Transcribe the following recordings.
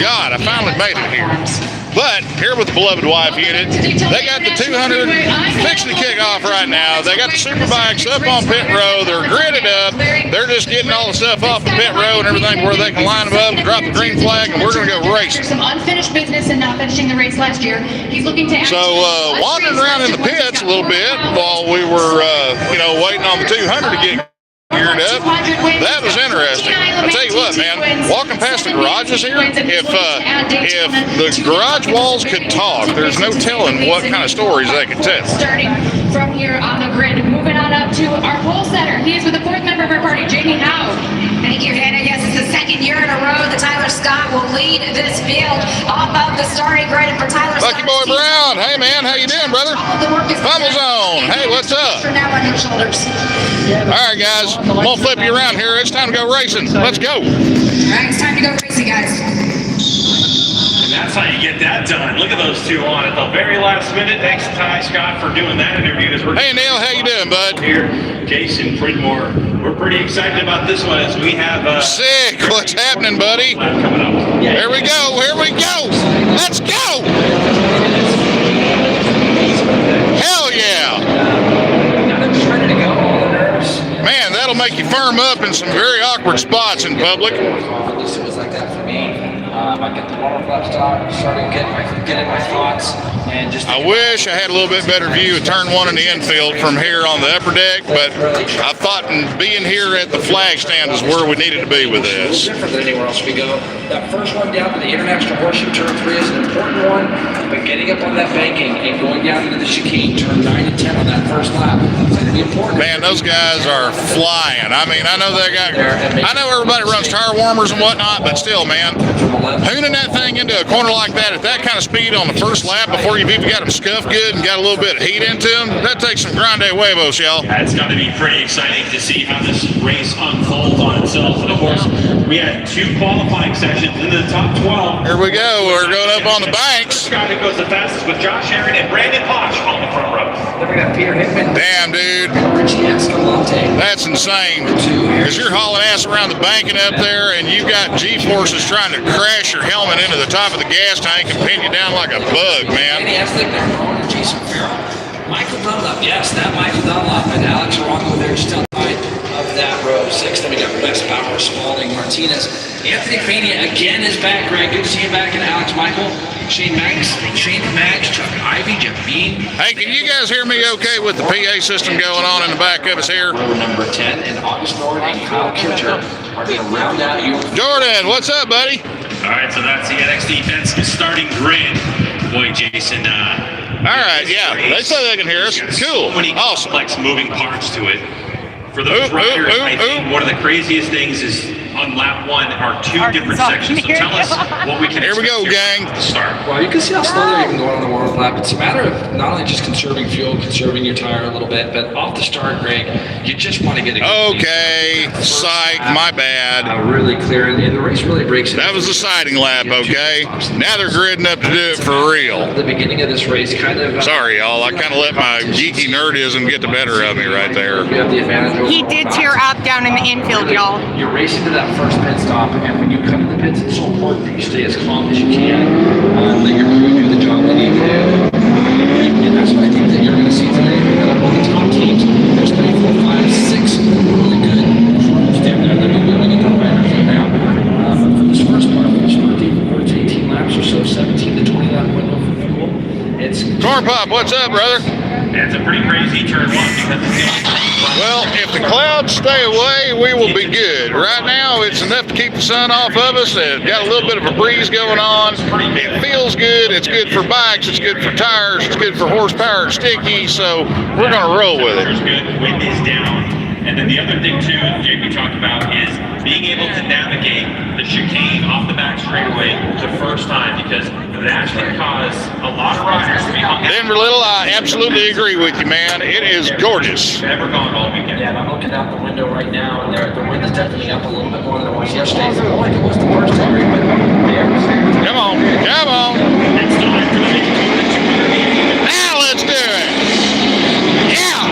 God, I finally made it here. But here with the Beloved Wife unit, they got the 200 fixing to kick off right now. They got the Superbikes up on pit row. They're gridded up. They're just getting all the stuff off the pit row and everything where they can line them up and drop the green flag, and we're going to go racing. Some unfinished business and not finishing the race last year. He's looking to. So wandering around in the pits a little bit while we were, waiting on the 200 to get geared up. That was interesting. I tell you what, man, walking past the garages here, if the garage walls could talk, there's no telling what kind of stories they could tell. Starting from here on the grid, moving on up to our pole setter. He is with the fourth member of our party, JD Howe. Thank you, Hannah. Yes, it's the second year in a row that Tyler Scott will lead this field off of the starting grid for Tyler Scott. Lucky Boy Brown. Hey, man, how you doing, brother? Fumble Zone. Hey, what's up? For now on your shoulders. All right, guys, I'm going to flip you around here. It's time to go racing. Let's go. All right, it's time to go racing, guys. And that's how you get that done. Look at those two on at the very last minute. Thanks to Ty Scott for doing that interview. Hey, Neil, how you doing, bud? Here, Jason Pridmore. We're pretty excited about this one as we have sick. What's happening, buddy? Coming up. Here we go. Here we go. Let's go. Hell yeah. Man, that'll make you firm up in some very awkward spots in public. At least it was like that for me. I get the warm-up lap stop, started getting my thoughts, and just. I wish I had a little bit better view of turn one in the infield from here on the upper deck, but I thought being here at the flag stand is where we needed to be with this. Different than anywhere else we go. That first one down to the International Horseshoe turn 3 is an important one, but getting up on that banking and going down into the chicane, turn 9 and 10 on that first lap, it's going to be important. Man, those guys are flying. I mean, I know everybody runs tire warmers and whatnot, but still, man, hooning that thing into a corner like that at that kind of speed on the first lap before you've even got them scuffed good and got a little bit of heat into them, that takes some grande huevos, y'all. It's got to be pretty exciting to see how this race unfolds on itself. And of course, we had 2 qualifying sessions into the top 12. Here we go. We're going up on the banks. Scott, who goes the fastest with Josh Aaron and Brandon Posh on the front row. Then we got Peter Hickman. Damn, dude. That's insane. Because you're hauling ass around the banking up there, and you've got G-forces trying to crash your helmet into the top of the gas tank and pin you down like a bug, man. Jason Farrell. Michael Dunlop, yes, that Michael Dunlop, and Alex Arongo there still side of that row 6. Then we got Wes Bauer, Spalding, Martinez. Anthony Fania again is back, Greg. Good to see you back, and Alex Michael. Shane Maggs, Chuck Ivy, Jeff Bean. Hey, can you guys hear me okay with the PA system going on in the back of us here? Row number 10, and August Nord and Kyle Kircher are going to round out your... Jordan, what's up, buddy? All right, so that's the NXT Fence starting grid. Boy, Jason. All right, yeah, they say they can hear us. Cool, So many awesome. complex moving parts to it. For those riders, I think one of the craziest things is on lap 1 are 2 different sections. So tell us what we can. Here we go, gang. To start. Well, you can see how slow they're even going on the warm-up lap. It's a matter of not only just conserving fuel, conserving your tire a little bit, but off the start, Greg, you just want to get a good Okay, psych, my bad. Really clear, and the race really breaks it. That was the siding lap, okay? Now they're gridding up to do it for real. The beginning of this race kind of... Sorry, y'all. I kind of let my geeky nerdism get the better of me right there. You have the advantage over He did tear up down in the infield, y'all. You're racing to that first pit stop, and when you come to the pits, it's so important that you stay as calm as you can. Let your crew do the job they need to do. And that's what I think that you're going to see today. We got all the top teams. There's 3, 4, 5, 6 really good performers down there. They're going to get the riders right now. But for this first part, we'll start the 18 laps or so, 17 to 20 lap window for fuel. It's Corn Pop, what's up, brother? It's a pretty crazy turn 1 because it's Well, if the clouds stay away, we will be good. Right now, it's enough to keep the sun off of us. It's got a little bit of a breeze going on. It feels good. It's good for bikes. It's good for tires. It's good for horsepower and sticky. So we're going to roll with it. Temperature's good, wind is down. And then the other thing too, JP talked about, is being able to navigate the chicane off the back straightaway the first time, because that can cause a lot of riders to be hung out. Denver Little, I absolutely agree with you, man. It is gorgeous. Never gone all weekend. Yeah, and I'm looking out the window right now, and the wind is definitely up a little bit more than it was yesterday. It's more like it was the first time. Come on, come on. It's time for the Daytona 200. Now let's do it. Yeah.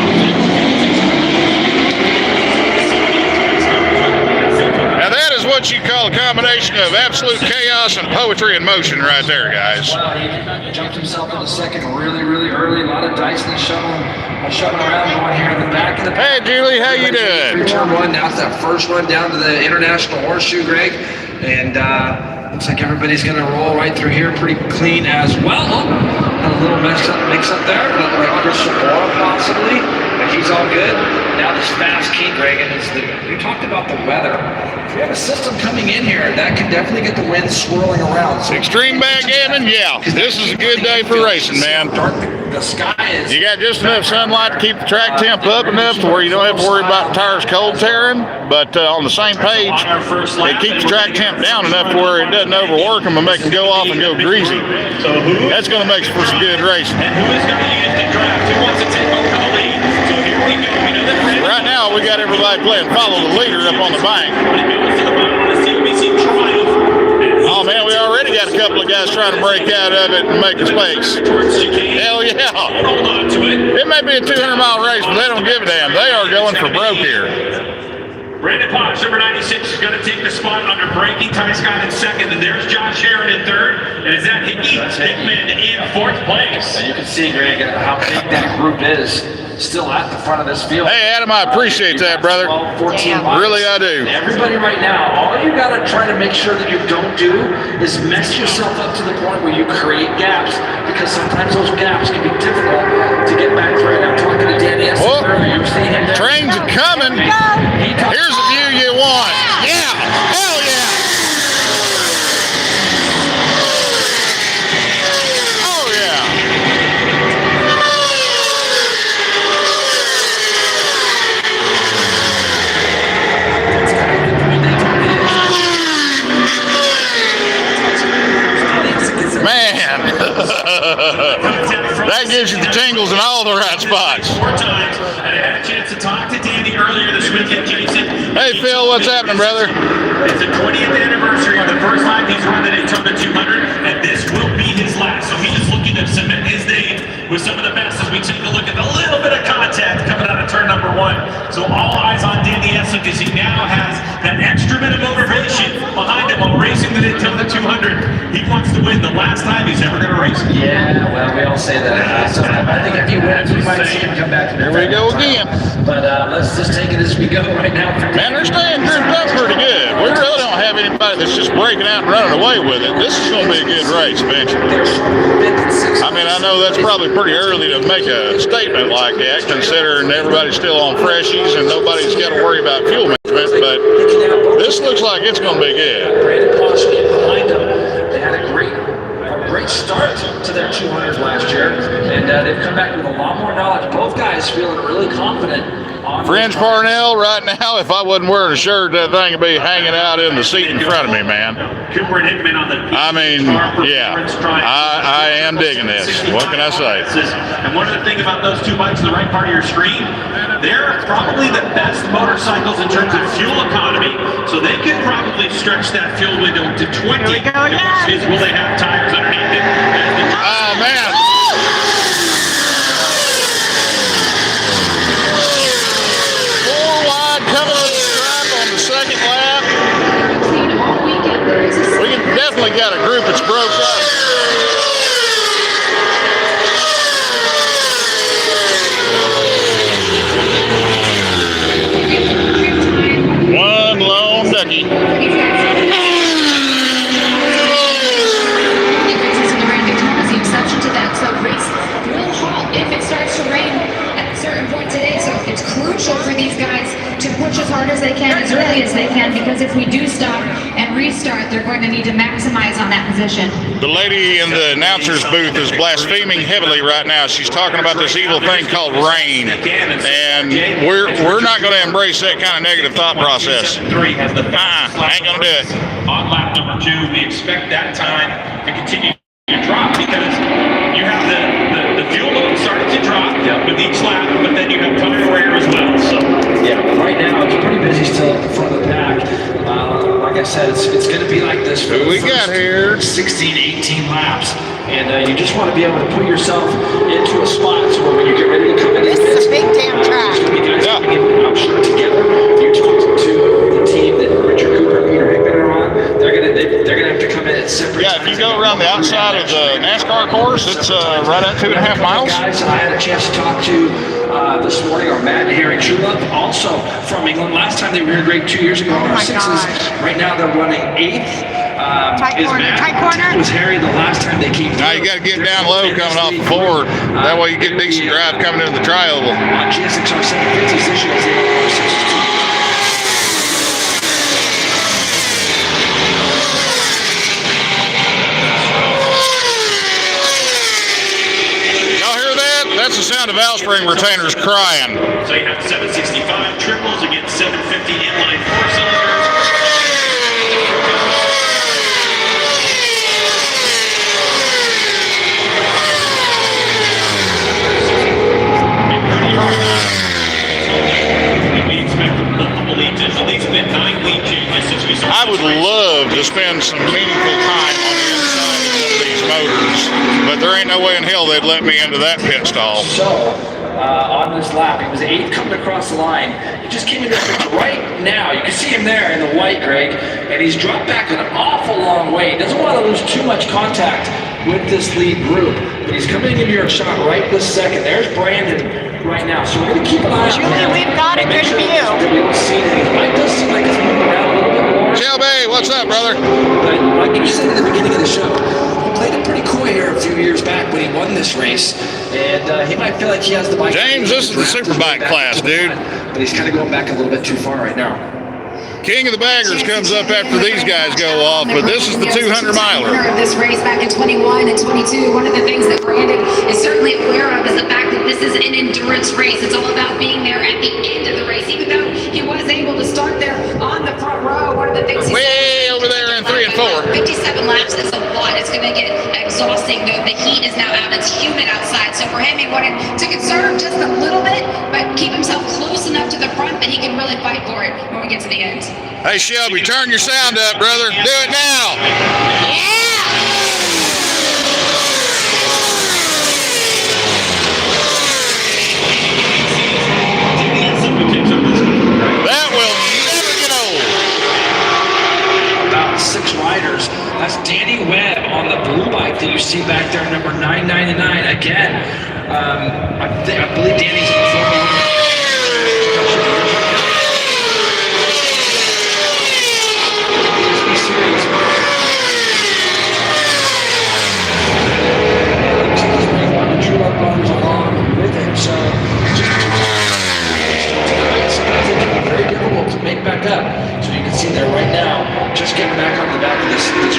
Now that is what you call a combination of absolute chaos us and poetry in motion right there, guys. Well, he jumped himself into second really, really early. A lot of Dyson shoving around going here in the back of the Hey, Julie, how you doing? Turn one, now it's that first run down to the International Horseshoe, Greg. And looks like everybody's going to roll right through here pretty clean as well. Oh, had a little mix up there. Looked like Chris Sabora possibly, but he's all good. Now this fast key, Greg, and we talked about the weather. If we have a system coming in here, that can definitely get the wind swirling around. So Extreme backgammon, yeah. This is a good day for racing, man. The sky is. You got just enough sunlight to keep the track temp up enough to where you don't have to worry about the tires cold tearing, but on the same page, it keeps the track temp down enough to where it doesn't overwork them and make them go off and go greasy. That's going to make for some good racing. And who is going to use the draft? Who wants to take over the lead? So here we go. We know that Right now, we got everybody playing follow the leader up on the bank. Oh man, we already got a couple of guys trying to break out of it and make a space. Hell yeah. It may be a 200-mile race, but they don't give a damn. They are going for broke here. Brandon Potts, number 96, is going to take the spot under braking. Ty Scott in second, and there's Josh Heron in third, and is that Hickman in fourth place. And you can see, Greg, how big that group is still at the front of this field. Hey, Adam, I appreciate that, brother. 14 Really, I do. Everybody right now, all you got to try to make sure that you don't do is mess yourself up to the point where you create gaps, because sometimes those gaps can be difficult to get back through. I'm talking to Danny Oh, earlier. trains are coming. Here's the view you want. Yeah, hell yeah. Oh yeah. Man, that gives you the tingles in all the right spots. 4 times, and I had a chance to talk to Danny earlier this weekend, Jason. Hey Phil, what's happening, brother? It's the 20th anniversary of the first time he's run the Daytona 200, and this will be his last. So he is looking to cement his name with some of the best as we take a look at the little bit of contact coming out of turn number 1. So all eyes on Danny Essen, because he now has that extra bit of motivation behind him while racing the Daytona 200. He wants to win the last time he's ever going to race. Yeah, well, we all say that. So I think if he wins, we might see him come back. Here we go again. But let's just take it as we go right now. Man, they're staying grouped up pretty good. We really don't have anybody that's just breaking out and running away with it. This is going to be a good race eventually. I mean, I know that's probably pretty early to make a statement like that, considering everybody's still on freshies and nobody's got to worry about fuel management, but this looks like it's going to be good. Brandon Potts behind them. They had a great start to their 200 last year, and they've come back with a lot more knowledge. Both guys feeling really confident. Fringe Parnell, right now, if I wasn't wearing a shirt, that thing would be hanging out in the seat in front of me, man. Cooper and Hickman on the I mean, yeah, I am digging this. What can I say? And one of the things about those 2 bikes on the right part of your screen, they're probably the best motorcycles in terms of fuel economy. So they could probably stretch that fuel window to 20. The question is, will they have tires underneath it? Oh, man. Coming up the stripe on the second lap. We definitely got a group that's broke up. One lone ducky. Daytona's the exception to that, so race will halt if it starts to rain at a certain point today. So it's crucial for these guys to push as hard as they can, as early as they can, because if we do stop and restart, they're going to need to maximize on that position. The lady in the announcer's booth is blaspheming heavily right now. She's talking about this evil thing called rain, and we're not going to embrace that kind of negative thought process. I ain't going to do it. On lap number 2, we expect that time to continue to drop, because you have the fuel load starting to drop with each lap, but then you have tire wear as well. So yeah, but right now it's pretty busy still at the front of the pack. Like I said, it's going to be like this for Who we got here? 16, 18 laps. And you just want to be able to put yourself into a spot so when you get ready to come in. This is a big damn track. Yeah. I'm sure together. You talked to the team that Richard Cooper and Peter Hickman are on. They're going to they're going to have to come in at separate Yeah, if you go around the outside of the NASCAR course, it's right at 2.5 miles. Guys, I had a chance to talk to this morning are Matt and Harry Trulip, also from England. Last time they were here great 2 years ago in our sixes. Right now they're running 8th. Tight corner. Was Harry the last time they came through. Now you got to get down low coming off the Ford. That way you get decent drive coming into the tri-oval. On GSXR 750s this year, they are 62. That's the sound of valve spring retainers crying. So you have 765 triples against 750 inline 4-cylinders. We expect multiple lead changes, at least been 9 lead changes since we started. I would love to spend some meaningful time on the inside of one of these motors, but there ain't no way in hell they'd let me into that pit stall. So, on this lap, he was 8th coming across the line. He just came in right now. You can see him there in the white, Greg, and he's dropped back an awful long way. He doesn't want to lose too much contact with this lead group, but he's coming into your shot right this second. There's Brandon right now, so we're going to keep an eye on him. Julie, we've got a good view. We don't see anything. It does seem like it's moving around a little bit more. Shelby, what's up, brother? But like you said at the beginning of the show, he played it pretty cool here a few years back when he won this race, and he might feel like he has the bike. James, this is the superbike class, dude. But he's kind of going back a little bit too far right now. King of the Baggers comes up after these guys go off, but this is the 200-miler. Winner of this race back in 21 and 22. One of the things that Brandon is certainly aware of is the fact that this is an endurance race. It's all about being there at the end of the race, even though he was able to start there on the front row. One of the things Way over there in 3 and 4. 57 laps is a lot. It's going to get exhausting. The heat is now out. It's humid outside. So for him, he wanted to conserve just a little bit, but keep himself close enough to the front that he can really fight for it when we get to the end. Hey, Shelby, turn your sound up, brother. Do it now. That will never get old. About 6 riders. That's Danny Webb on the blue bike that you see back there, number 999. Again, I believe Danny's performing. So very difficult to make back up. So you can see there right now, just getting back on the back of this race.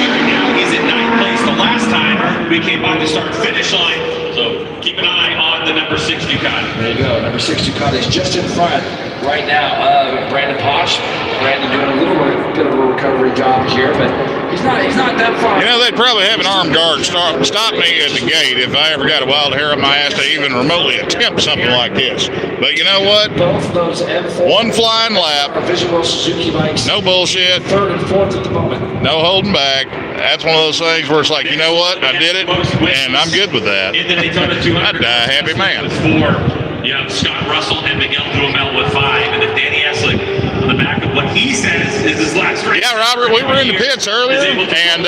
Right now he's in 9th place. The last time we came by the start-finish line, so keep an eye on the number 6 Ducati. There you go, number 6 Ducati is just in front right now of Brandon Posh. Brandon doing a little bit of a recovery job here, but he's not that far. You know, they'd probably have an armed guard stop me at the gate if I ever got a wild hair on my ass to even remotely attempt something like this. But you know what? Both of those M4 One flying lap. are visual Suzuki bikes. No bullshit. 3rd and 4th at the moment. No holding back. That's one of those things where it's like, you know what? I did it, and I'm good with that. In the Daytona 200, I'd die a happy man. With 4. You have Scott Russell and Miguel Duhamel with 5, and then Danny Eslick on the back of what he says is his last race. Yeah, Robert, we were in the pits earlier, and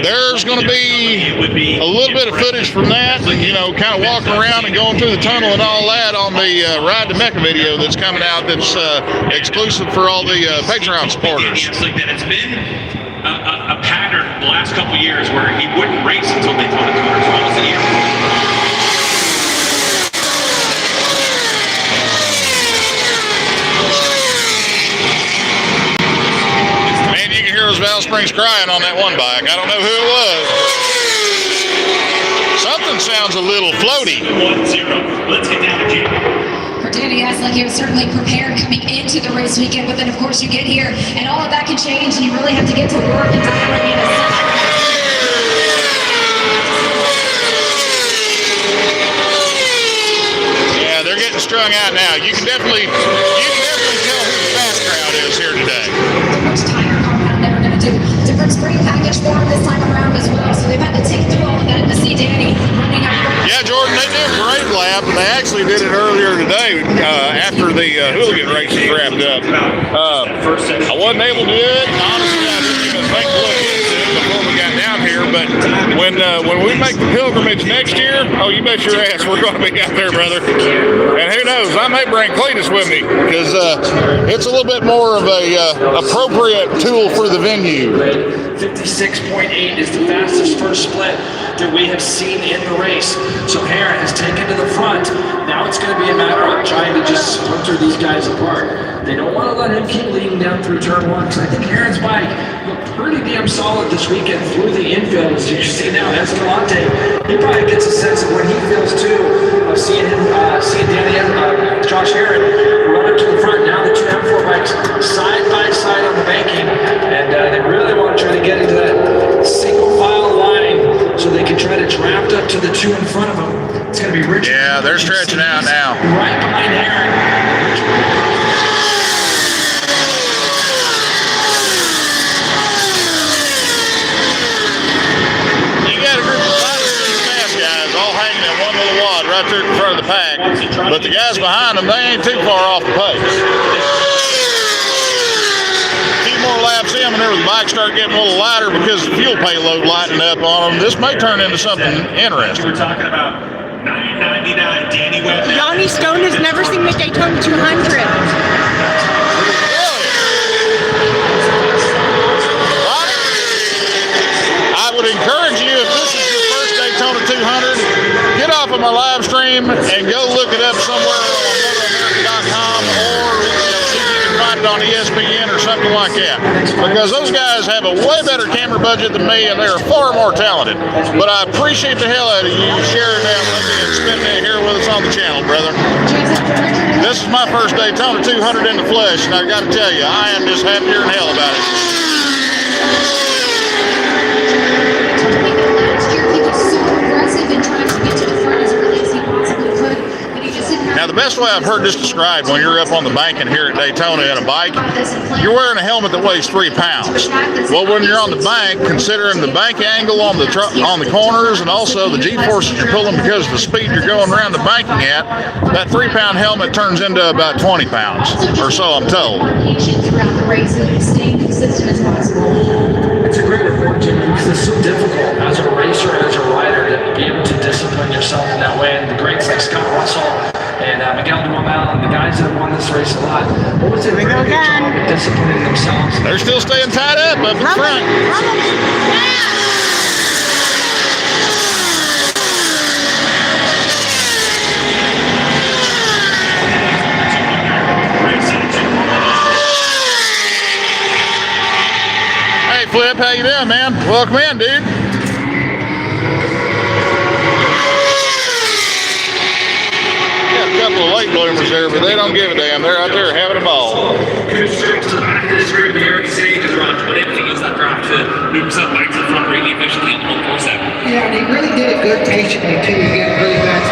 there's going to be a little bit of footage from that, you know, kind of walking around and going through the tunnel and all that on the Ride to Mecca video that's coming out that's exclusive for all the Patreon supporters. That it's been a pattern the last couple years where he wouldn't race until Daytona 200, so almost a year. Valve Springs crying on that one bike. I don't know who it was. Something sounds a little floaty. 1-0. Let's get down to Jim. For Danny Eslick, he was certainly prepared coming into the race weekend, but then of course you get here and all of that can change and you really have to get to work and dialing in a second. Yeah, they're getting strung out now. You can definitely tell who the fast crowd is here today. Different spring package for him this time around as well, so they've had to take through all of that to see Danny running out. Yeah, Jordan, they did a great lap, and they actually actually did it earlier today after the hooligan races wrapped up. I wasn't able to do it. Honestly, I didn't even think to look into it before we got down here. But when we make the pilgrimage next year, oh, you bet your ass we're going to be out there, brother. And who knows, I may bring Cletus with me because it's a little bit more of a appropriate tool for the venue. 56.8 is the fastest first split that we have seen in the race. So Heron has taken to the front. Now it's going to be a matter of trying to just splinter these guys apart. They don't want to let him keep leading down through turn one, because I think Heron's bike looked pretty damn solid this weekend through the infield. As you see now, Escalante, he probably gets a sense of what he feels too, of seeing him, seeing Josh Heron run up to the front. Now the two M4 bikes side by side on the banking, and they really want to try to get into that single file line so they can try to draft up to the two in front of them. It's going to be Richard. Yeah, they're stretching out now. Right behind Heron. Right there in front of the pack, but the guys behind them, they ain't too far off the pace. A few more laps in, whenever the bikes start getting a little lighter because the fuel payload lightening up on them, this may turn into something interesting. We're talking about $9.99 Danny Webb. Johnny Stone has never seen the Daytona 200. I would encourage you, if this is your first Daytona 200, get off of my live stream and go look it up somewhere on MotoAmerica.com, or see if you can find it on ESPN or something like that. Because those guys have a way better camera budget than me, and they're far more talented. But I appreciate the hell out of you sharing that with me and spending it here with us on the channel, brother. This is my first Daytona 200 in the flesh, and I got to tell you, I am just happier than hell about it. Now, the best way I've heard this described, when you're up on the banking here at Daytona in a bike, you're wearing a helmet that weighs 3 pounds. Well, when you're on the bank, considering the bank angle on the corners and also the G-forces you're pulling because of the speed you're going around the banking at, that 3-pound helmet turns into about 20 pounds, or so I'm told. It's a great report, Jim, because it's so difficult as a racer, as a rider, to be able to discipline yourself in that way. And the greats like Scott Russell and Miguel Duhamel and the guys that have won this race a lot, what was it? Very good job of disciplining themselves. They're still staying tied up in front. Hey, Flip, how you doing, man? Welcome in, dude. Got a couple of late bloomers there, but they don't give a damn. They're out there having a ball. Yeah, and he really did it good patiently, too. He got really bad.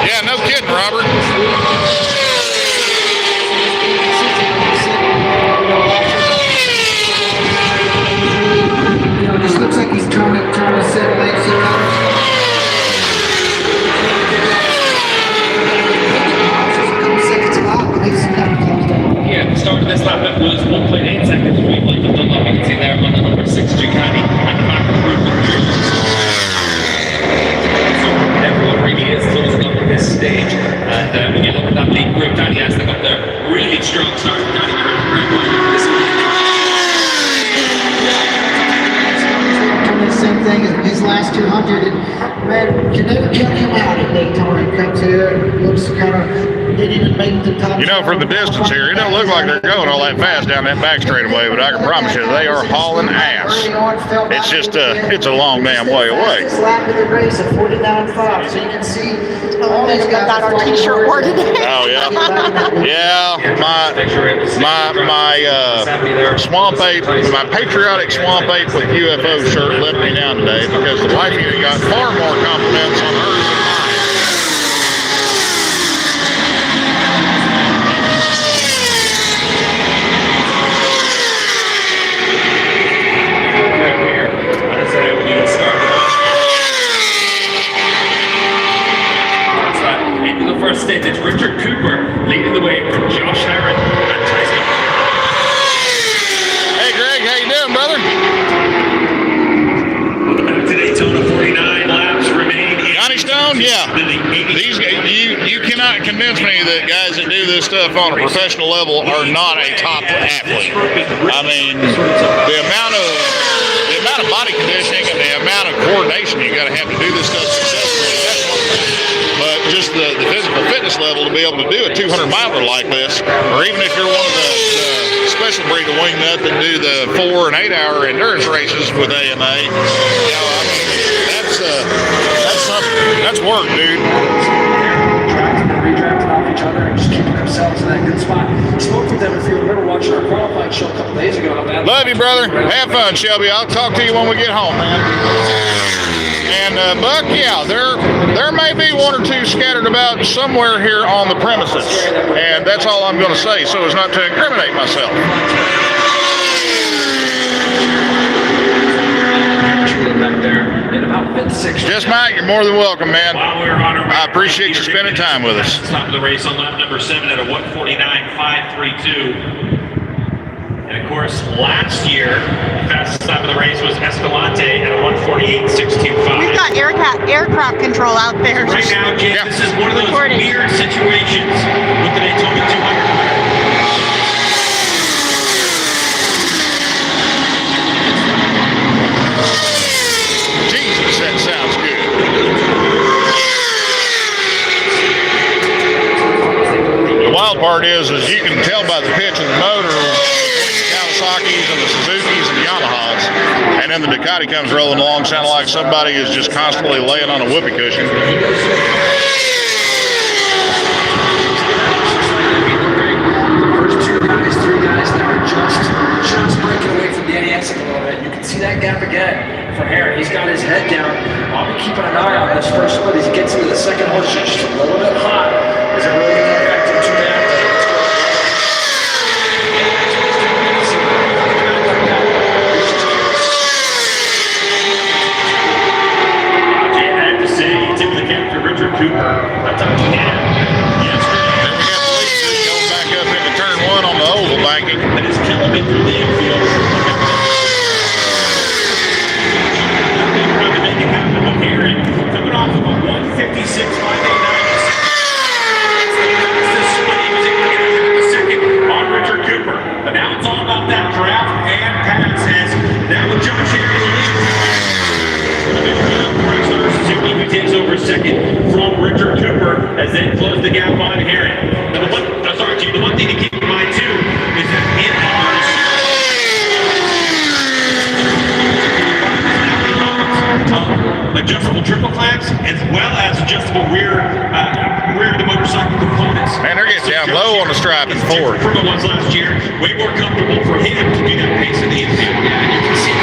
Yeah, no kidding, Robert. You know, it just looks like he's trying to settle legs around. the start of this lap it was 1.8 seconds between Blake and Dunlop. You can see there on the number 6 Ducati at the back of the group. So everyone really is closing up at this stage. And when you look at that lead group, Danny has got their really strong start. Danny, you're in this same thing as his last 200, and man, you never count him out at Daytona. It comes here, it looks kind of, didn't even make the top. You know, from the distance here, it don't look like they're going all that fast down that back straightaway, but I can promise you, they are hauling ass. It's just, it's a long damn way away. This lap of the race at 49.5, so you can see all these guys got our t-shirt worn today. Oh yeah, yeah. My Swamp 8, my patriotic Swamp 8 with UFO shirt let me down today because the wife here got far more compliments on hers than mine. Yeah, these you cannot convince me that guys that do this stuff on a professional level are not a top athlete. I mean, the amount of body conditioning and the amount of coordination you got to have to do this stuff successfully. That's one thing. But just the physical fitness level to be able to do a 200-miler like this, or even if you're one of the special breed of wingnut that do the 4 and 8 hour endurance races with AMA, you know, I mean, that's something. That's work, dude. Drafting and redrafting off each other and just keeping themselves in that good spot. Spoke with them, if you remember watching our qualifying show a couple days ago. Love you, brother. Have fun, Shelby. I'll talk to you when we get home, man. And Buck, yeah, there may be one or two scattered about somewhere here on the premises, and that's all I'm going to say, so as not to incriminate myself. Back there in about mid-6. Just Mike, you're more than welcome, man. While we're on our way, I appreciate you spending time with us. Top of the race on lap number 7 at a 1:49.532. And of course, last year, the fastest time of the race was Escalante at a 1:48.625. We've got aircraft control out there. Right now, Jay, Yeah. this is one of those Recording. weird situations with the Daytona 200. Jesus, that sounds good. The wild part is you can tell by the pitch of the motor between the Kawasaki's and the Suzuki's and the Yamahas, and then the Ducati comes rolling along, sounding like somebody is just constantly laying on a whoopee cushion. The first 2 guys, 3 guys that are just breaking away from Danny Essex a little bit. You can see that gap again for Herron. He's got his head down. I'll be keeping an eye on this first split as he gets into the second horse. It's just a little bit hot. Is it really going to affect him too bad? I have to say, tip of the cap to Richard Cooper. That's on the hand. Yesterday, Then we got the lead dude going back up into turn 1 on the oval banking. that is killing me through the infield. Trying to make it happen with Herring. Coming off of a 156.589. On Richard Cooper. But now it's all about that draft and pass as now with John Sherry Suzuki, who takes over second from Richard Cooper as they close the gap on Herring. Now the one thing to keep in mind too is that in adjustable triple clamps as well as adjustable rear of the motorcycle components. Man, they're getting down low on the stripe and forward. From the ones last year, way more comfortable for him to do that pace in the infield. Yeah, and you can see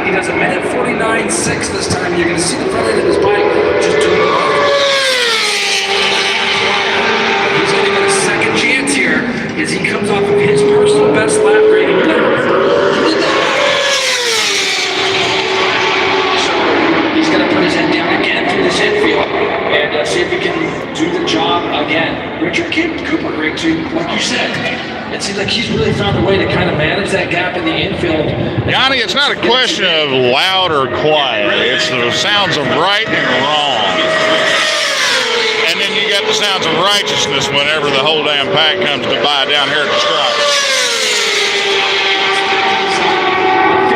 He does a minute 49.6 this time. You're going to see the front end of his bike just doing it. He's going to get a second chance here as he comes off of his personal best lap rating. So he's going to put his head down again through this infield and see if he can do the job again. Richard Cooper, great too, like you said. It seems like he's really found a way to kind of manage that gap in the infield. Yanni, it's not a question of loud or quiet. It's the sounds of right and wrong. And then you got the sounds of righteousness whenever the whole damn pack comes to buy down here at the stripe.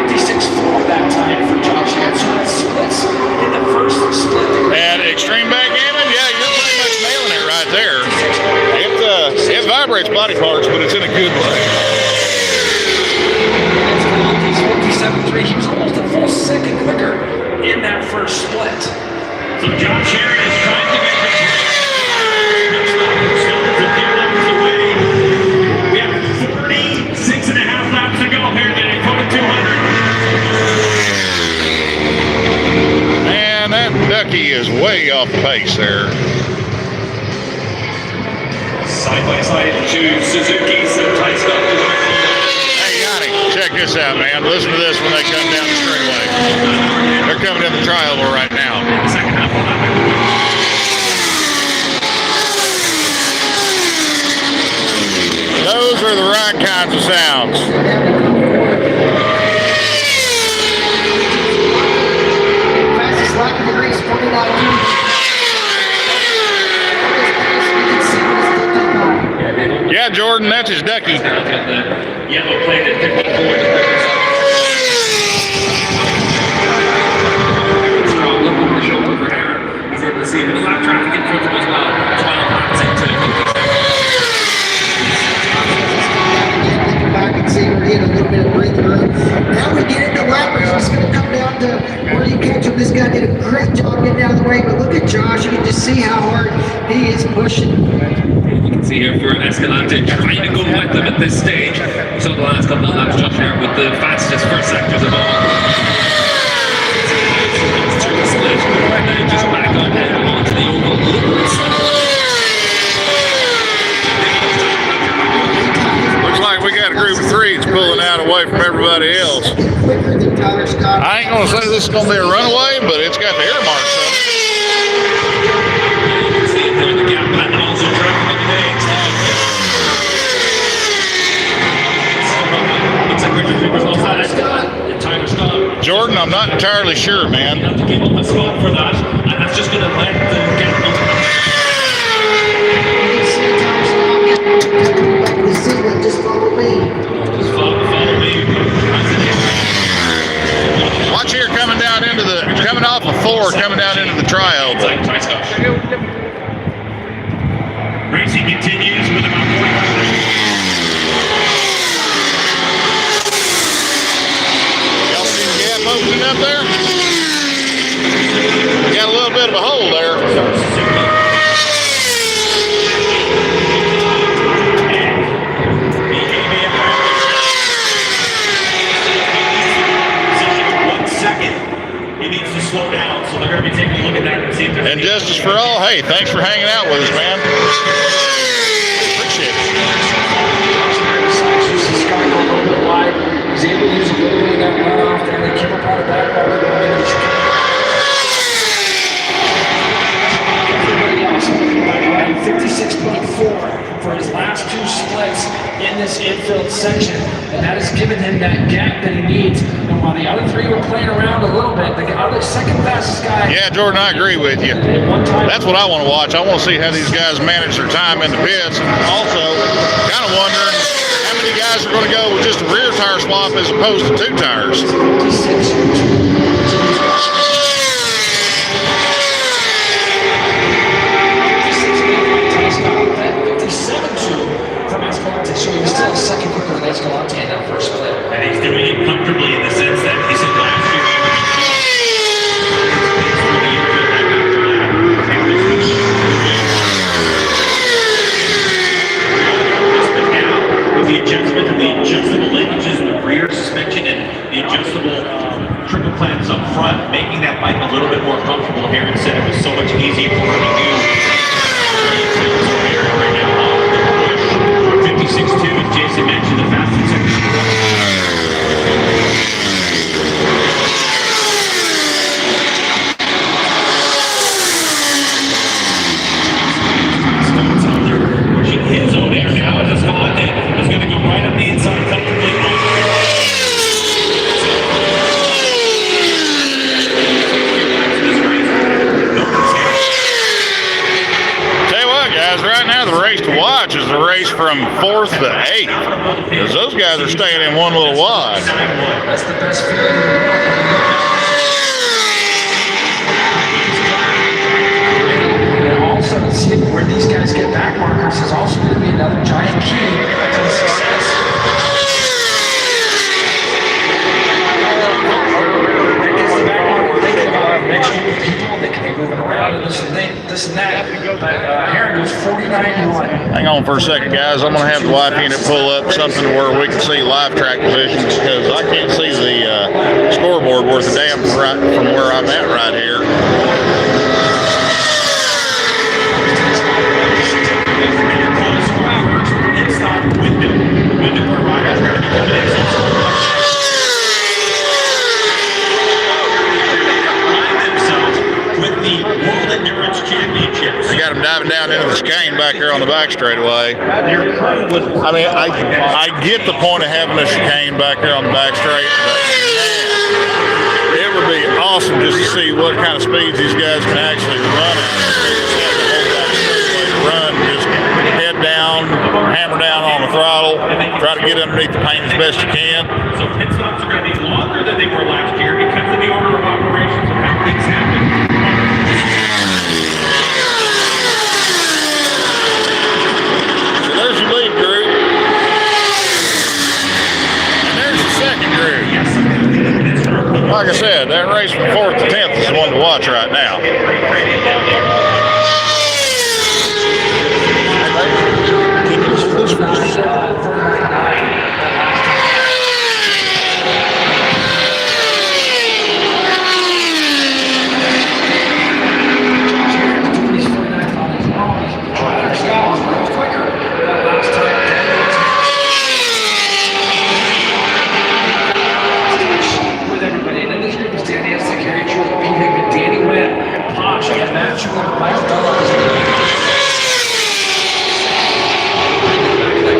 56.4 that time for Josh Hanson. Splits in the first split. And extreme backgammon, yeah, you're pretty much nailing it right there. It vibrates body parts, but it's in a good way. He's 57.3. He was almost a full second quicker in that first split. so John Sherry is trying to make it. Still 50 laps away. We have 46 and a half laps to go here in the Daytona 200. Man, that ducky is way off pace there. Side by side to Suzuki, some tight stuff. Hey, Yanni, check this out, man. Listen to this when they come down the straightaway. They're coming down the tri-oval right now. Second half. Those are the right kinds of sounds. Fastest lap of the race, 49. Yeah, Jordan, that's his ducky. Yellow plate at 54. Strong look over the shoulder for Aaron. He's able to see a lot of traffic in front of him as well. 12 laps into Looking back and see where he had a little bit of breathing room. Now we get into lappers. It's going to come down to where you catch him. This guy did a great job getting out of the way, but look at Josh. You can just see how hard he is pushing. You can see here for Escalante trying to go with them at this stage. So the last couple of laps, Josh here with the fastest first sectors of all. Through the split, and then just back on down onto the oval. Looks like we got a group of threes pulling out away from everybody else. Quicker than Tyler Scott. I ain't gonna say this is gonna be a runaway, but it's got the air marks on it. You can see it there in the gap, and also traffic on the way. Looks like Richard Cooper's all set. And Tyler Scott. Jordan, I'm not entirely sure, man. Have to give up a spot for that, and that's just going to let the gap go. Just follow me. Just follow me. Watch here coming off of 4, coming down into the tri-oval. Racing continues with about 45 minutes. Y'all see the gap opening up there? Got a little bit of a hole there. Slow down, so they're going to be taking a look at that and see if there's And justice for all, hey, thanks for hanging out with us, man. Appreciate it. Scott go a little bit wide. He's able to use a little bit of that runoff there. They came up out of that ball. Everybody else, 56.4 for his last 2 splits in this infield section, and that has given him that gap that he needs. And while the other 3 were playing around a little bit, the other second fastest guy. Yeah, Jordan, I agree with you. That's what I want to watch. I want to see how these guys manage their time in the pits. And also, kind of wondering how many guys are going to go with just a rear tire swap as opposed to 2 tires. So he was still second quicker than Escalante in that first split. And he's doing it comfortably in the sense that he said last year he was with the adjustment of the adjustable linkages in the rear suspension and the adjustable triple clamps up front, making that bike a little bit more comfortable here instead it was so much easier for him to do. Right now on the push, 56.2, as Jason mentioned, the fastest section. Pushing his own air now as Escalante is going to go right up the inside comfortably. Tell you what, guys, right now the race to watch is the race from 4th to 8th, because those guys are staying in one little wad. That's the best feeling in the world. And also, see where these guys get back markers is also going to be another giant key to the success. That gets the back marker thinking about next group of people. They can be moving around and this and that. But Aaron goes 49-1. Hang on for a second, guys. I'm going to have the wife unit pull up something to where we can see live track positions, because I can't see the scoreboard worth a damn right from where I'm at right here. They got them diving down into the chicane back here on the back. back straightaway. I mean, I get the point of having a chicane back there on the back straight, but man, it would be awesome just to see what kind of speeds these guys can actually run at. Run, just head down, hammer down on the throttle, try to get underneath the paint as best you can. So pit stops are going to be longer than they were last year because of the order of operations of how things happen. So there's your lead group. And there's the second group. Like I said, that race from 4th to 10th is the one to watch right now.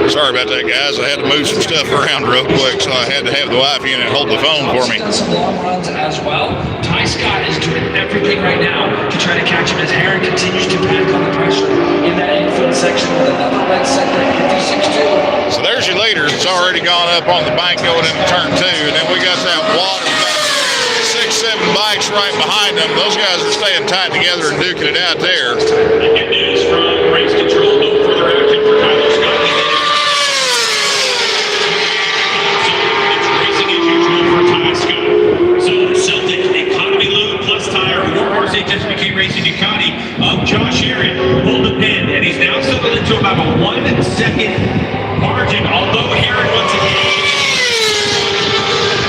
Sorry about that, guys. I had to move some stuff around real quick, so I had to have the wife in and hold the phone for me. He's done some long runs as well. Ty Scott is doing everything right now to try to catch him as Aaron continues to pack on the pressure in that infield section with another red sector at 56.2. So there's your leaders. It's already gone up on the bank going into turn 2, and then we got that water 6-7 bikes right behind them. Those guys are staying tight together and duking it out there. Good news from race control. No further action for Tyler Scott. SBK Racing Ducati of Josh Aaron pulled the pin, and he's now settled into about a 1 second margin, although Aaron once again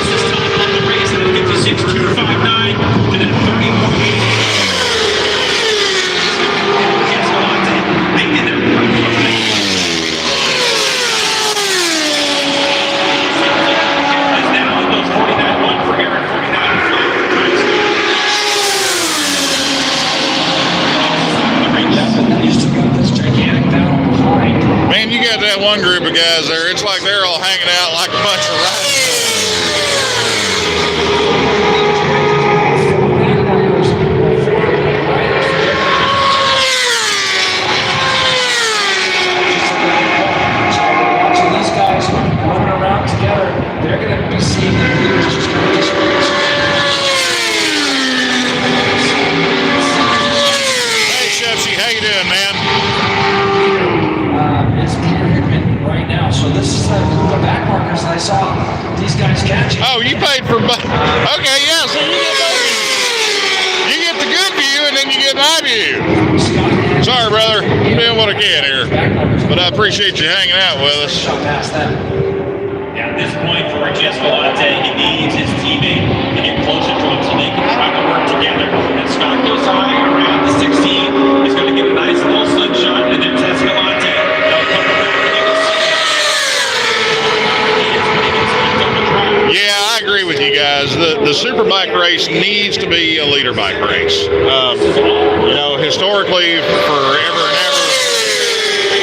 this time on the race at 56.259 to that 30.8. Making their is now at those 49.1 for Aaron, 49.5. Man, you got that one group of guys there. It's like they're all hanging out like a bunch of rats. Watching these guys running around together, they're going to be seeing the leaders just kind of disperse. Hey, Shepsy, how you doing, man? So this is the back markers that I saw these guys catching. Oh, you paid for okay, yeah, so you get the good view and then you get my view. Sorry, brother. I'm doing what I can here. But I appreciate you hanging out with us. At this point for Rich Escalante, he needs his teammate to get closer to him so they can try to work together. And Scott goes high around the 16. He's going to get a nice little slingshot, and then Escalante. Yeah, I agree with you guys. The Superbike race needs to be a leader bike race. You know, historically, forever and ever,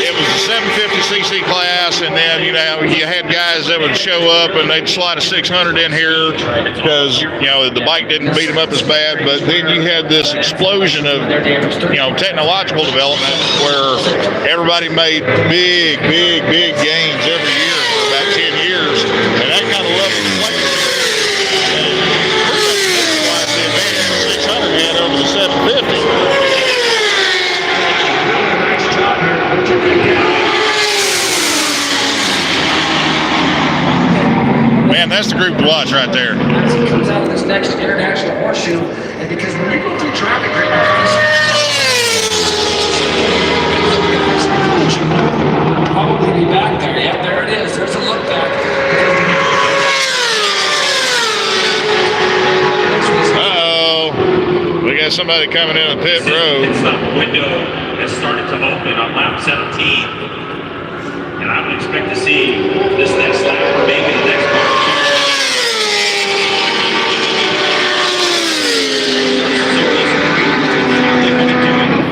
it was the 750cc class, and then, you know, you had guys that would show up and they'd slide a 600 in here because, you know, the bike didn't beat them up as bad. But then you had this explosion of, you know, technological development where everybody made big gains every year for about 10 years. And that kind of leveled the playing field. The advantage the 600 had over the 750. Man, that's the group to watch right there. As he comes out of this next international horseshoe, and because when you go through traffic right now, probably be back there. Yeah, there it is. There's a look back. Uh-oh. We got somebody coming in the pit road. The window has started to open on lap 17. And I would expect to see this next lap or maybe the next one.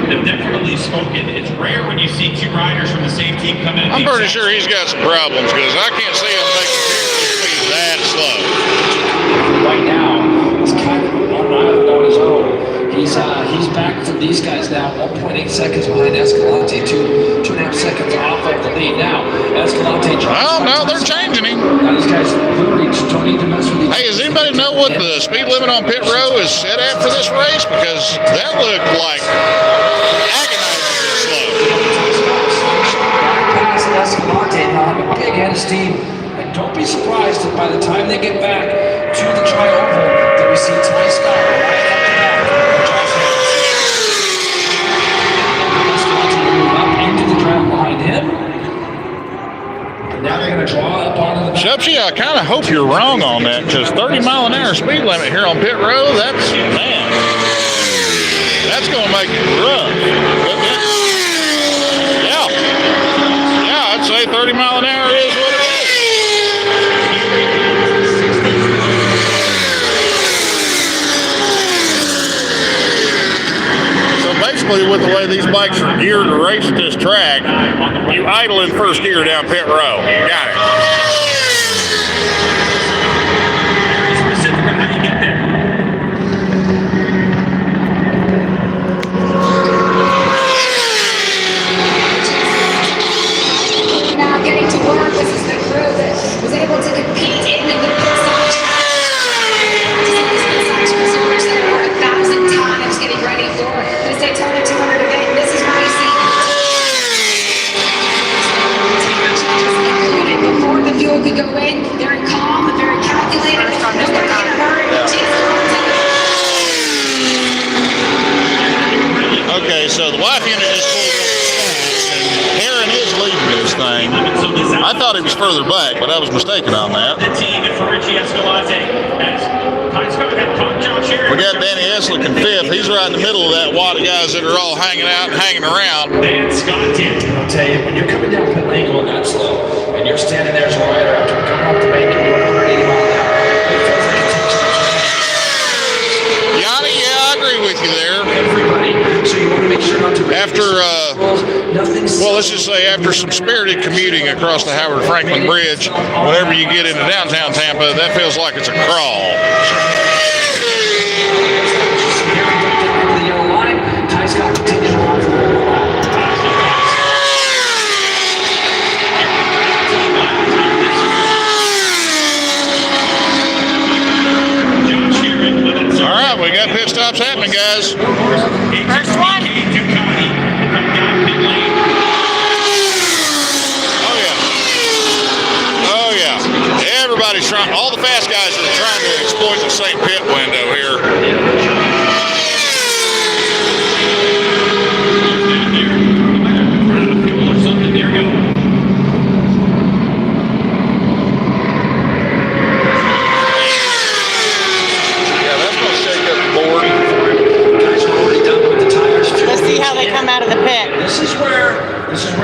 They've definitely spoken. It's rare when you see two riders is now 1.8 seconds behind Escalante, 2.5 seconds off of the lead. Now, Escalante drops. Oh, no, they're changing him. Now, these guys literally just don't need to mess with these. Hey, does anybody know what the speed limit on pit row is set at for this race? Because that looked like agonizingly slow. Pass Escalante now have a big head of steam. And don't be surprised if by the time they get back to the tri-oval that we see Ty Scott right up the back. Escalante will move up into the draft behind him. Now they're going to draw up onto the Shupsy, I kind of hope you're wrong on that, because 30-mile-an-hour speed limit here on pit row, that's going to make it rough. Yeah, I'd say 30-mile-an-hour is what it is. So basically, with the way these bikes are geared to race at this track, you idle in first gear down pit row. Got it. Very specific on how you get there. Now getting to work, this is the crew that was able to compete in the pit stop. There were 1,000 times getting ready for this Daytona 200 event. This is why you see included before the fuel could go in. They're calm and very calculated. Nobody in a hurry. Okay, so the wife unit just pulled up. Aaron is leading this thing. I thought he was further back, but I was mistaken on that. The team for Richie Escalante. We got Danny Eslick in fifth. He's right in the middle of that wad of guys that are all hanging out and hanging around. Dan Scott did. I'll tell you, when you're coming down pit lane going that slow, and you're standing there as a rider after coming off the bank and doing 180 miles an hour, it feels like it takes Yanni, yeah, I agree with you there. everybody. So you want to make sure not to Well, let's just say after some spirited commuting across the Howard Franklin Bridge, whenever you get into downtown Tampa, that feels like it's a crawl. the yellow line. Ty Scott continues on for the All right, we got pit stops happening, guys. First one. Oh, yeah. Everybody's trying, all the fast guys are trying to exploit the same pit window here. Yeah, that's going to shake up the board. guys are already done with the tires. Let's see how they come out of the pit. This is where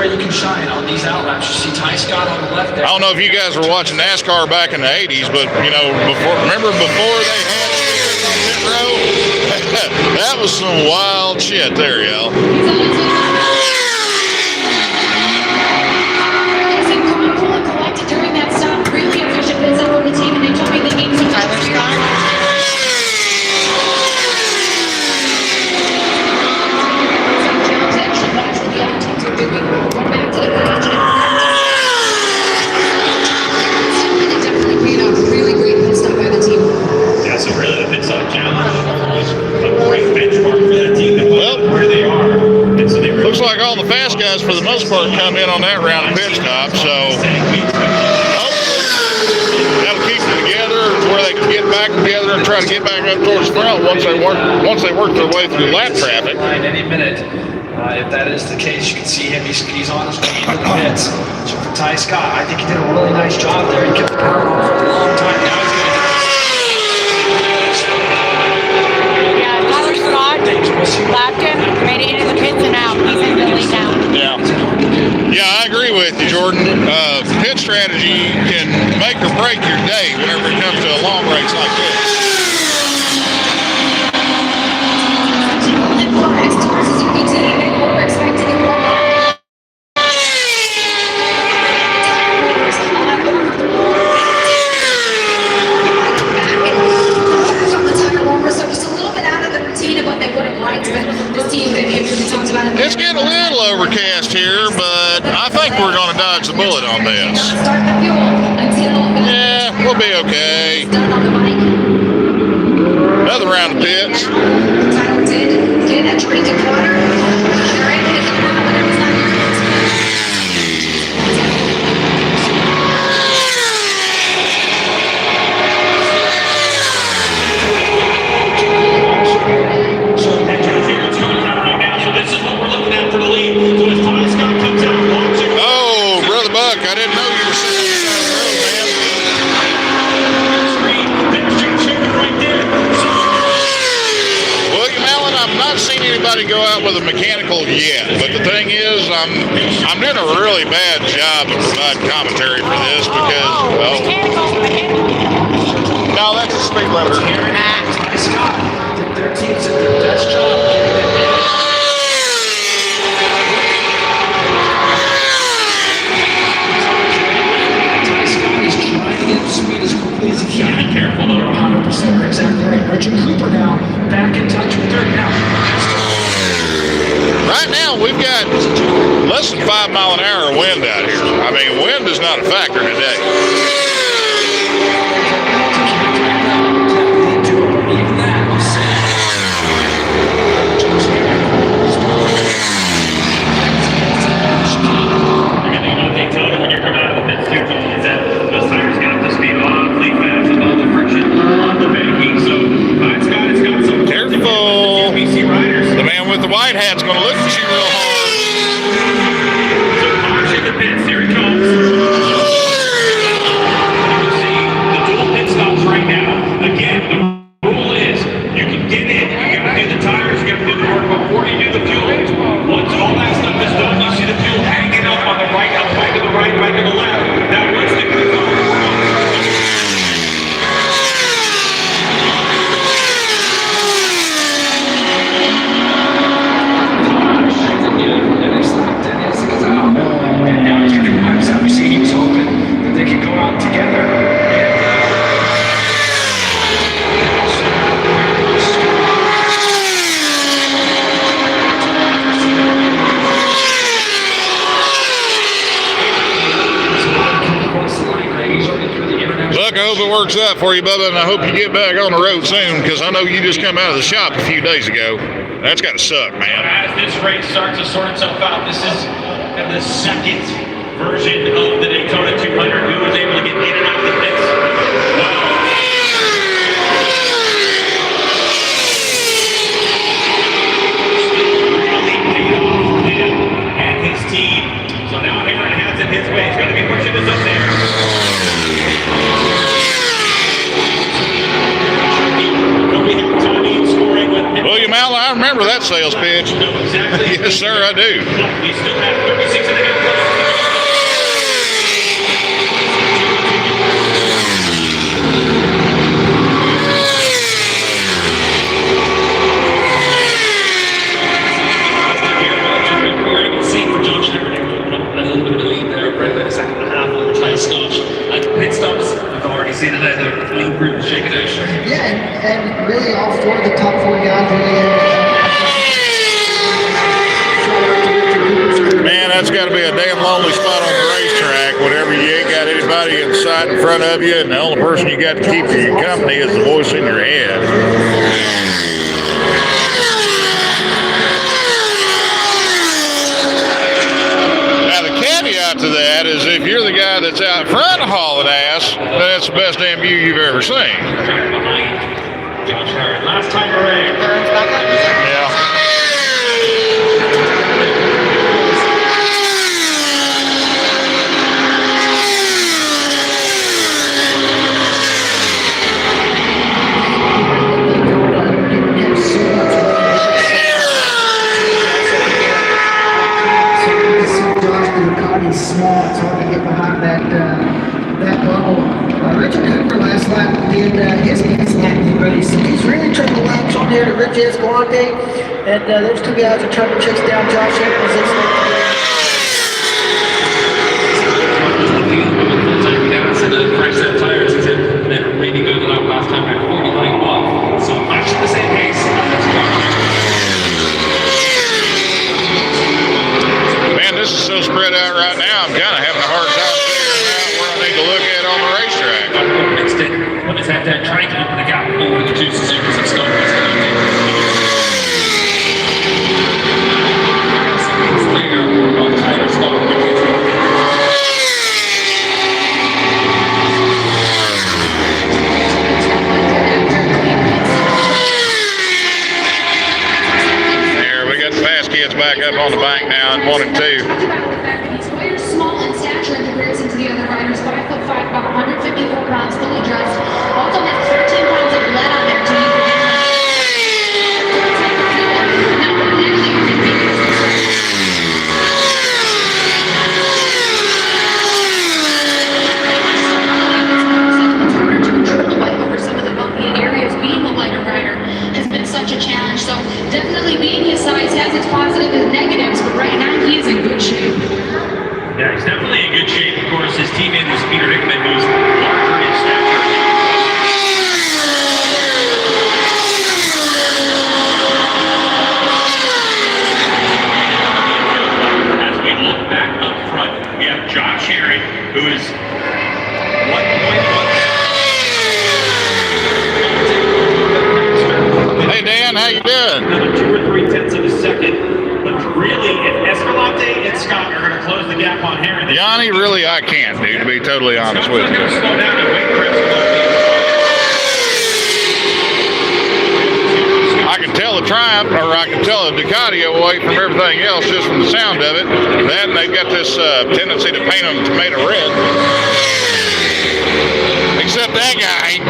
you can shine on these outlaps. You see Ty Scott on the left there. I don't know if you guys were watching NASCAR back in the 80s, but, you know, remember before they had stickers on pit row? That was some wild shit there, y'all. Cool and collected during that stop. Really efficient pit stop on the team, and they told me they need some Tyler Scott. Really great pit stop by the team. Yeah, so really the pit stop challenge was a great benchmark for that team to put where they are. And so they were Looks like all the fast guys, for the most part, come in on that round of pit stop, so hopefully that'll keep them together where they can get back together and try to get back up towards the front once they work their way through lap traffic. Any minute. If that is the case, you can see him. He's on his way into the pits. So for Ty Scott, I think he did a really nice job there. He kept the power on for a long time. Now he's going to Yeah, Tyler Scott lapped him, made it into the pits and out. He's in the lead now. Yeah, I agree with you, Jordan. Pit strategy can make or break your day whenever it comes to a long race like this. So just a little bit out of the routine of what they would have liked, but this team, they've We'll be okay. Done on the bike. Another round of pits. Tyler did get a drink of water. They're able to get the water, but it was not good. Oh, Brother Buck, I didn't know you were sitting on the road, man. William Allen, I've not seen anybody go out with a mechanical yet, but the thing is, I'm doing a really bad job of providing commentary for this because, well, no, that's a speed limiter. Scott, their teams did their best job getting it in. Speed as quickly as he can. Be careful, though. 100% exactly right. Richard Cooper now back in touch with third now. Right now, we've got less than 5 mile an hour wind out here. I mean, wind is not a factor today. Even that was Everything about Daytona when you're coming out of the pits too, Joel, is that those tires get up to speed awfully fast with all the friction on the banking. So it's got some Careful. BC riders. The man with the white hat's going to look at you real hard. So caution in the pits. Here it comes. You can see the dual pit stops right now. Again, the rule is you can get in, you got to do the tires, you got to do the work before you do the fuel. Once all that stuff is done, you see the fuel hanging up on the right, up back to the right, back to the left. Now once the crew and now he's going to perhaps obviously he was hoping that they could go out together. Look, I hope it works out for you, Bubba, and I hope you get back on the road soon because I know you just come out of the shop a few days ago. That's got to suck, man. As this race starts to sort itself out, this is the second version of the Daytona 200. Who was able to get in and out of the pits? Really paid off for him and his team. So now Aaron has it his way. He's going to be pushing this up there. William Allen, I remember that sales pitch. Yes, sir, I do. We still have 36 and a half left. We're able to see for Josh Everett a little bit of a lead there, right about a second and a half on the tight stops. Pit stops, I've already seen it there. The lead group is shaking out. Yeah, and really all four of the top four guys Man, that's got to be a damn lonely spot on the racetrack whenever you ain't got anybody inside in front of you, and the only person you got to keep for your company is the voice in your head. Now, the caveat to that is if you're the guy that's out front hauling ass, then that's the best damn view you've ever seen. Last time around. Yeah. He's small, it's hard to get behind that bubble. Richard Cooper last lap did his lap already, so he's really turned the laps on there to Rich Escalante, and those two guys are trying to chase down Josh Evans. Fresh set tires, he said they were really good last time at 49.1. So much the same pace as Josh. Man, this is so spread out right now, I'm kind of having a hard time figuring out where I need to look at on the racetrack. up on the bank now in 1 and 2. He's quite small in stature in comparison to the other riders. 5'5", about 154 pounds, fully dressed. Also has 13 pounds of lead on there too. Such a challenge, so definitely being his size has its positives and negatives, but right now he is in good shape. Yeah, he's definitely in good shape. Of course, his teammate is Peter Hickman, who's larger in stature. As we look back up front, we have Josh Herring, who is 1.1. Hey Dan, how you doing? Another 2 or 3 tenths of a second, but really, if Escalante and Scott are going to close the gap on Herring, Yanni, really, I can't, dude, to be totally honest with you. Slow down and wait for Escalante. I can tell the Triumph, or I can tell the Ducati away from everything else just from the sound of it. That and they've got this tendency to paint them tomato red. Except that guy.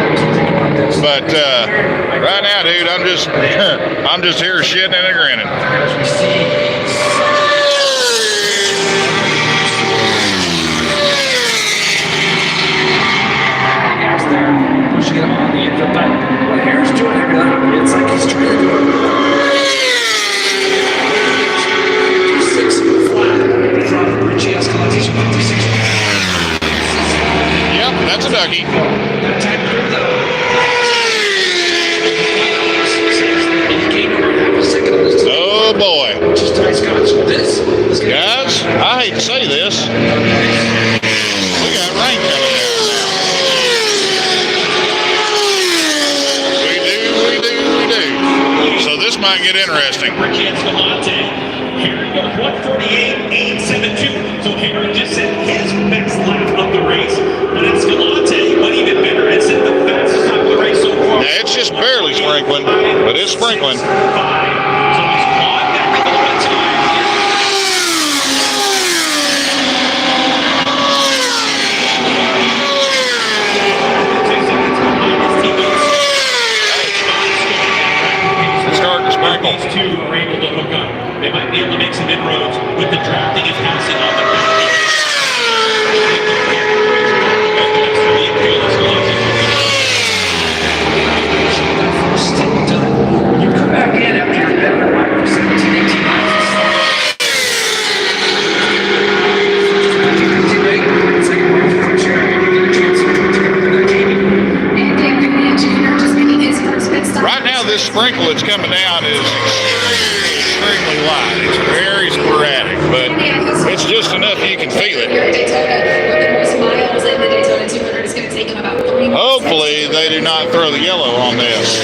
But right now, dude, I'm just here shitting and grinning. As we see. Gas there, pushing it on the infield, but what Harris doing every lap, it's like he's trying to do it. 56 flat from Richie Escalante's 56. Yep, that's a ducky. That time through though. He gained over half a second on his team. Oh boy. Which is Ty Scott. So this Guys, I hate to say this. We got rain coming down now. We do. So this might get interesting. Richie Escalante, Herring goes 1:48.872. So Herring just set his best lap of the race, but Escalante went even better and set the fastest time of the race so far. Now, it's just barely sprinkling, but it's sprinkling. 6.5. So he's clawed back a little bit of time. It's starting to sprinkle. These two are able to hook up. They might be able to make some inroads with the drafting and passing on the ground. still done. You come back in after you're better right for 17, 18 miles. Second one for first year, and you get a chance to go to And Dan Vivian Jr. just making his first pit stop. Right now, this sprinkle that's coming down is extremely light. It's very sporadic, but it's just enough you can feel it. Here at Daytona, one of the most miles in the Daytona 200 is going to take him about 3 minutes. Hopefully, they do not throw the yellow on this.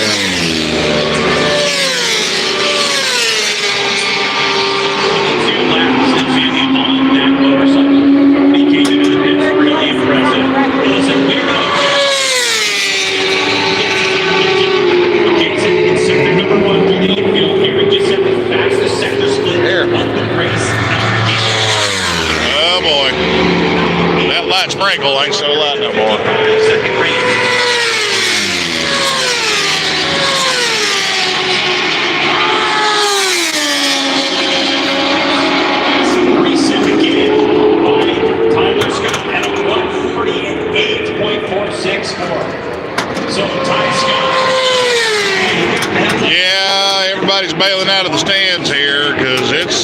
Oh boy, that light sprinkle ain't so light no more. Yeah, everybody's bailing out of the stands here because it's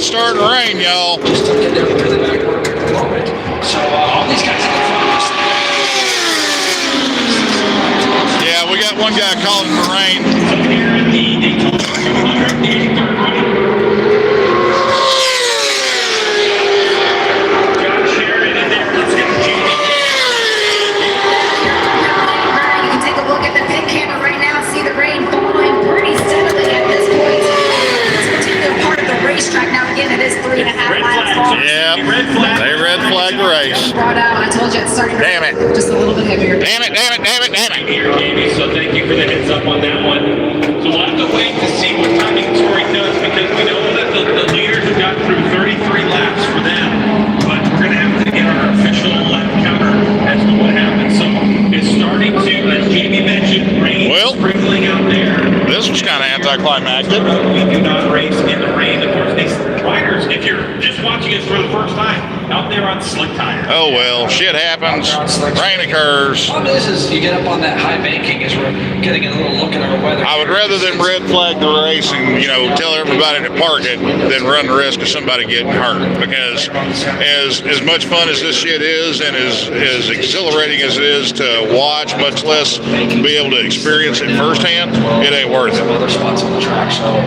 starting to rain, y'all. Just to get down to the back work at the moment. So all these guys in the front. Yeah, we got one guy calling for rain. So here at the Daytona 200, the 83rd running. Josh Herring in there. Let's get the Jamie. You can take a look at the pit camera right now and see the rain falling pretty steadily at this point. This particular part of the racetrack. Now again, it is 3.5 miles long. Yeah, they red flag the race. Brought out. I told you it's starting to Damn it. just a little bit heavier. Damn it, damn it, damn it, damn it. Here, Jamie, so thank you for the heads up on that one. So we'll have to wait to see what timing Tori does because we know anticlimactic. We do not race in the rain. Of course, these riders, if you're just watching us for the first time, out there on slick tires. Oh well, shit happens. Rain occurs. The problem is you get up on that high banking as we're getting a little look at our weather. I would rather them red flag the race and tell everybody to park it than run the risk of somebody getting hurt. Because as much fun as this shit is, and as exhilarating as it is to watch, much less be able to experience it firsthand, it ain't worth Some it. other spots on the track. So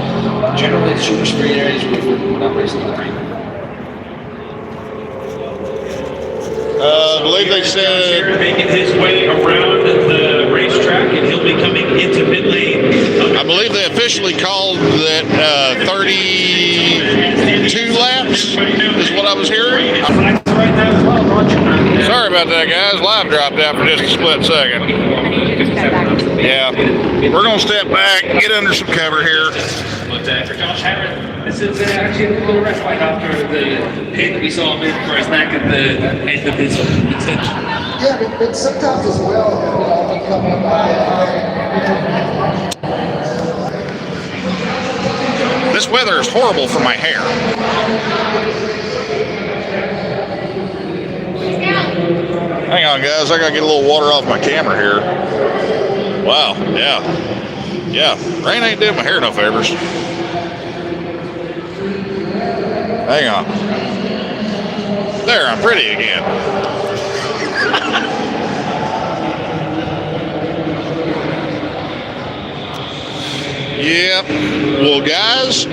generally, the super speed areas we're not racing in the rain. I believe they said. Making his way around the racetrack, and he'll be coming into pit lane. I believe they officially called that 32 laps is what I was hearing. Sorry about that, guys. Live dropped out for just a split second. Yeah, we're gonna step back, get under some cover here. But for Josh Harris, this is actually a little respite after the hit that we saw him in for a snack at the end of his extension. Yeah, but sometimes as well, they come in This weather is horrible for my hair. Hang on, guys. I gotta get a little water off my camera here. Wow. Yeah. Rain ain't doing my hair no favors. Hang on. There, I'm pretty again. Yep. Well, guys,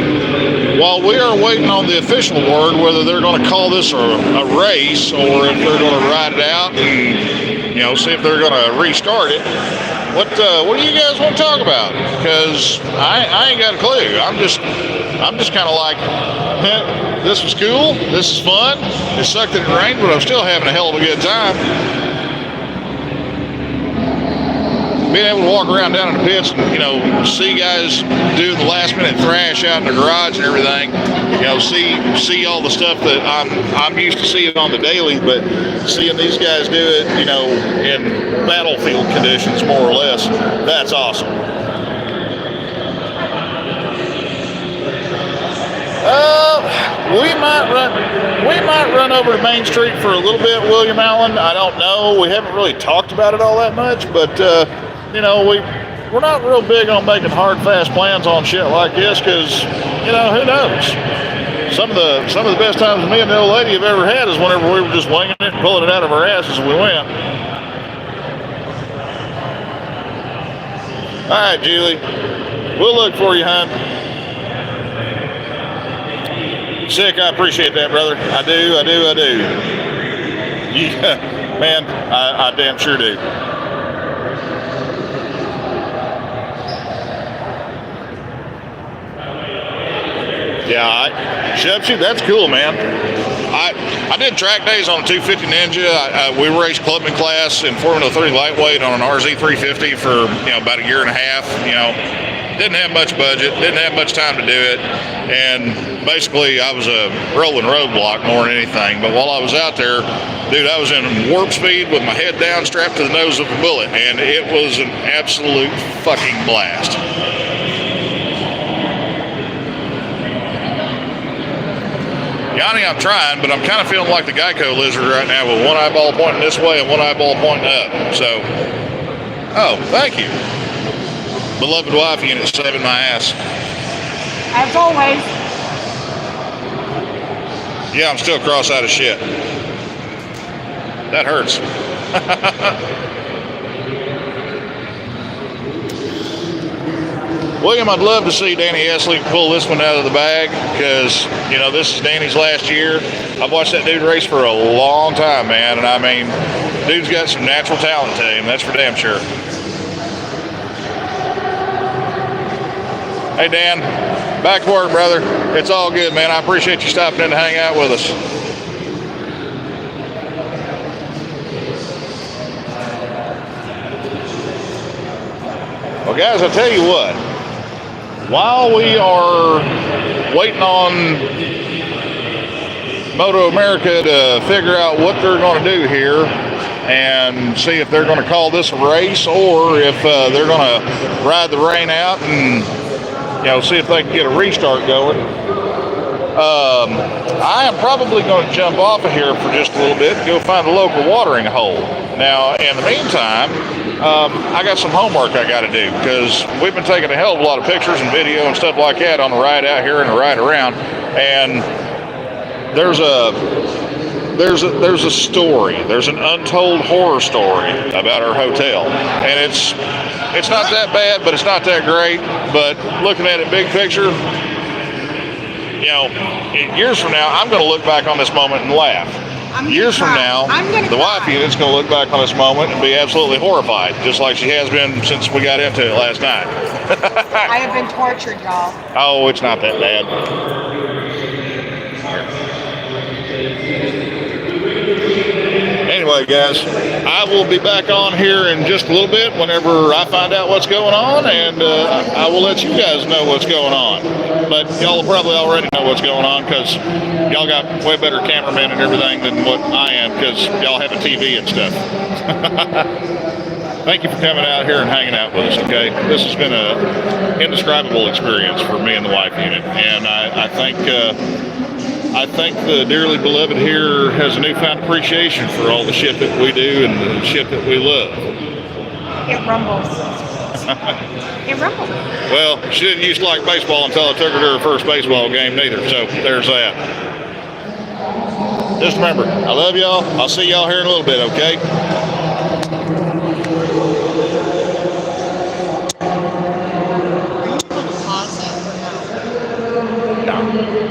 while we are waiting on the official word whether they're going to call this a race or if they're going to ride it out and see if they're going to restart it, what do you guys want to talk about? Because I ain't got a clue. I'm just kind of like, this was cool. This is fun. It sucked that it rained, but I'm still having a hell of a good time. Being able to walk around down in the pits and, see guys doing the last minute thrash out in the garage and everything, see all the stuff that I'm used to seeing on the daily, but seeing these guys do it, in battlefield conditions more or less, that's awesome. We might run over to Main Street for a little bit, William Allen. I don't know. We haven't really talked about it all that much, but we're not real big on making hard, fast plans on shit like this because, who knows? Some of the best times me and the old lady have ever had is whenever we were just winging it and pulling it out of our asses as we went. All right, Julie. We'll look for you, hon. Sick, I appreciate that, brother. I do. Yeah, man, I damn sure do. Yeah, Shepsy, that's cool, man. I did track days on a 250 Ninja. We raced clubman class in Formula 3 lightweight on an RZ 350 for about a year and a half. Didn't have much budget, didn't have much time to do it, and basically I was a rolling roadblock more than anything. But while I was out there, dude, I was in warp speed with my head down, strapped to the nose of a bullet, and it was an absolute fucking blast. Yanni, I'm trying, but I'm kind of feeling like the Geico lizard right now with one eyeball pointing this way and one eyeball pointing up. So, thank you. Beloved wife unit saving my ass. As always. Yeah, I'm still cross-eyed as shit. That hurts. William, I'd love to see Danny Esley pull this one out of the bag because, this is Danny's last year. I've watched that dude race for a long time, man, and I mean, dude's got some natural talent to him, that's for damn sure. Hey, Dan, back to work, brother. It's all good, man. I appreciate you stopping in to hang out with us. Well, guys, I'll tell you what. While we are waiting on Moto America to figure out what they're going to do here and see if they're going to call this a race or if they're going to ride the rain out and see if they can get a restart going. I am probably going to jump off of here for just a little bit and go find a local watering hole. Now, in the meantime, I got some homework I got to do because we've been taking a hell of a lot of pictures and video and stuff like that on the ride out here and the ride around. And there's a story. There's an untold horror story about our hotel, and it's not that bad, but it's not that great. But looking at it big picture, years from now, I'm going to look back on this moment and laugh. Years from now, the wife unit's going to look back on this moment and be absolutely horrified, just like she has been since we got into it last night. I have been tortured, y'all. Oh, it's not that bad. Anyway, guys, I will be back on here in just a little bit whenever I find out what's going on, and I will let you guys know what's going on. But y'all will probably already know what's going on because y'all got way better cameramen and everything than what I am because y'all have a TV and stuff. Thank you for coming out here and hanging out with us, okay? This has been an indescribable experience for me and the wife unit, and I think the dearly beloved here has a newfound appreciation for all the shit that we do and the shit that we love. It rumbles. It rumbles. Well, she didn't used to like baseball until I took her to her first baseball game neither, so there's that. Just remember, I love y'all. I'll see y'all here in a little bit, okay?